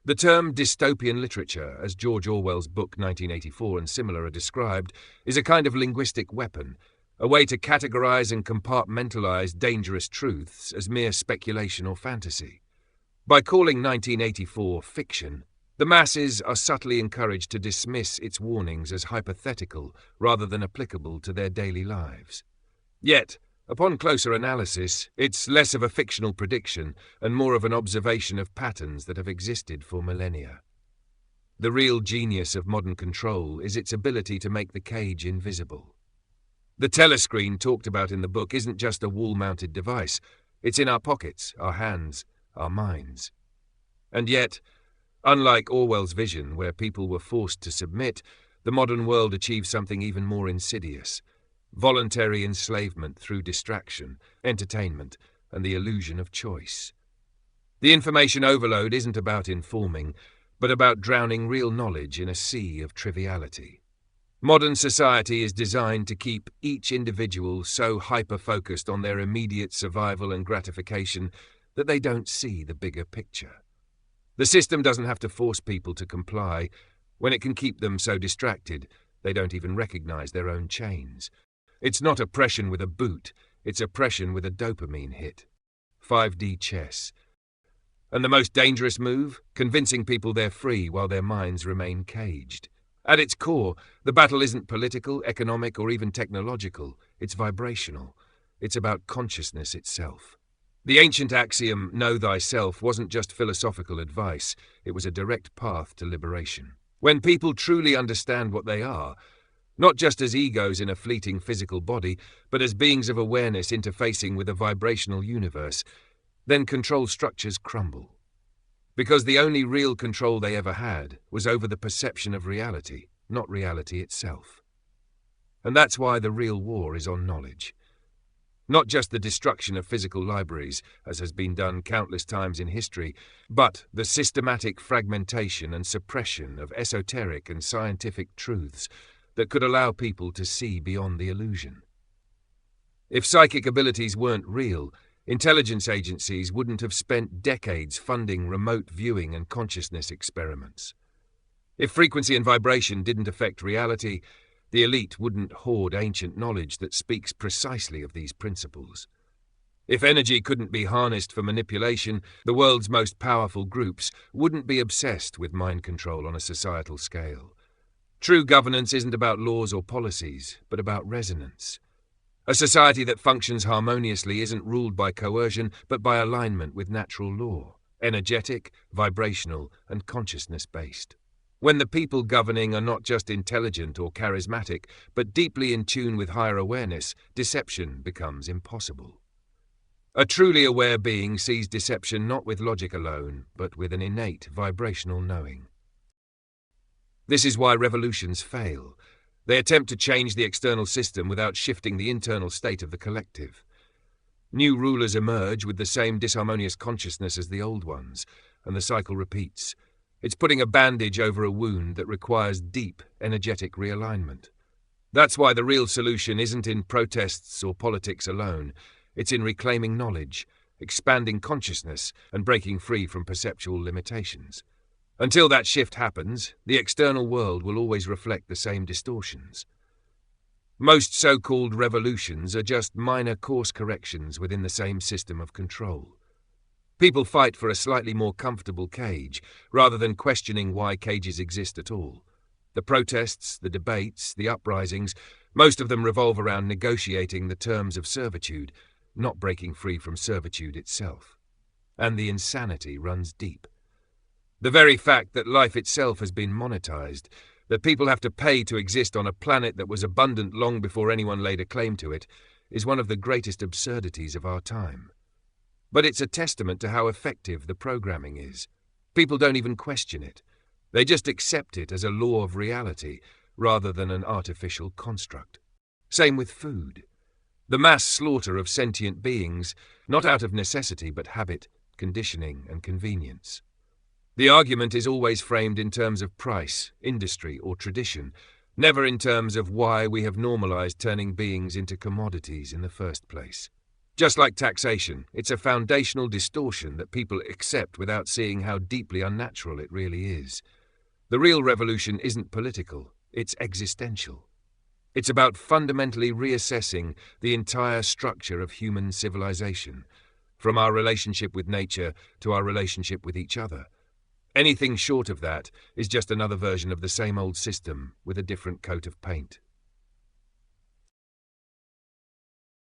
The term dystopian literature, as George Orwell's book 1984 and similar are described, is a kind of linguistic weapon, a way to categorize and compartmentalize dangerous truths as mere speculation or fantasy. By calling 1984 fiction, the masses are subtly encouraged to dismiss its warnings as hypothetical rather than applicable to their daily lives. Yet, upon closer analysis, it's less of a fictional prediction and more of an observation of patterns that have existed for millennia. The real genius of modern control is its ability to make the cage invisible. The telescreen talked about in the book isn't just a wall-mounted device. It's in our pockets, our hands, our minds. And yet, unlike Orwell's vision, where people were forced to submit, the modern world achieved something even more insidious: voluntary enslavement through distraction, entertainment, and the illusion of choice. The information overload isn't about informing, but about drowning real knowledge in a sea of triviality. Modern society is designed to keep each individual so hyper-focused on their immediate survival and gratification that they don't see the bigger picture. The system doesn't have to force people to comply when it can keep them so distracted they don't even recognize their own chains. It's not oppression with a boot, it's oppression with a dopamine hit. 5D chess. And the most dangerous move? Convincing people they're free while their minds remain caged. At its core, the battle isn't political, economic, or even technological. It's vibrational. It's about consciousness itself. The ancient axiom, know thyself, wasn't just philosophical advice. It was a direct path to liberation. When people truly understand what they are, not just as egos in a fleeting physical body, but as beings of awareness interfacing with a vibrational universe, then control structures crumble. Because the only real control they ever had was over the perception of reality, not reality itself. And that's why the real war is on knowledge. Not just the destruction of physical libraries, as has been done countless times in history, but the systematic fragmentation and suppression of esoteric and scientific truths that could allow people to see beyond the illusion. If psychic abilities weren't real, intelligence agencies wouldn't have spent decades funding remote viewing and consciousness experiments. If frequency and vibration didn't affect reality, the elite wouldn't hoard ancient knowledge that speaks precisely of these principles. If energy couldn't be harnessed for manipulation, the world's most powerful groups wouldn't be obsessed with mind control on a societal scale. True governance isn't about laws or policies, but about resonance. A society that functions harmoniously isn't ruled by coercion, but by alignment with natural law, energetic, vibrational, and consciousness-based. When the people governing are not just intelligent or charismatic, but deeply in tune with higher awareness, deception becomes impossible. A truly aware being sees deception not with logic alone, but with an innate vibrational knowing. This is why revolutions fail. They attempt to change the external system without shifting the internal state of the collective. New rulers emerge with the same disharmonious consciousness as the old ones, and the cycle repeats. It's putting a bandage over a wound that requires deep, energetic realignment. That's why the real solution isn't in protests or politics alone. It's in reclaiming knowledge, expanding consciousness, and breaking free from perceptual limitations. Until that shift happens, the external world will always reflect the same distortions. Most so-called revolutions are just minor course corrections within the same system of control. People fight for a slightly more comfortable cage, rather than questioning why cages exist at all. The protests, the debates, the uprisings, most of them revolve around negotiating the terms of servitude, not breaking free from servitude itself. And the insanity runs deep. The very fact that life itself has been monetized, that people have to pay to exist on a planet that was abundant long before anyone laid a claim to it, is one of the greatest absurdities of our time. But it's a testament to how effective the programming is. People don't even question it. They just accept it as a law of reality, rather than an artificial construct. Same with food. The mass slaughter of sentient beings, not out of necessity but habit, conditioning, and convenience. The argument is always framed in terms of price, industry, or tradition, never in terms of why we have normalized turning beings into commodities in the first place. Just like taxation, it's a foundational distortion that people accept without seeing how deeply unnatural it really is. The real revolution isn't political, it's existential. It's about fundamentally reassessing the entire structure of human civilization, from our relationship with nature to our relationship with each other. Anything short of that is just another version of the same old system with a different coat of paint.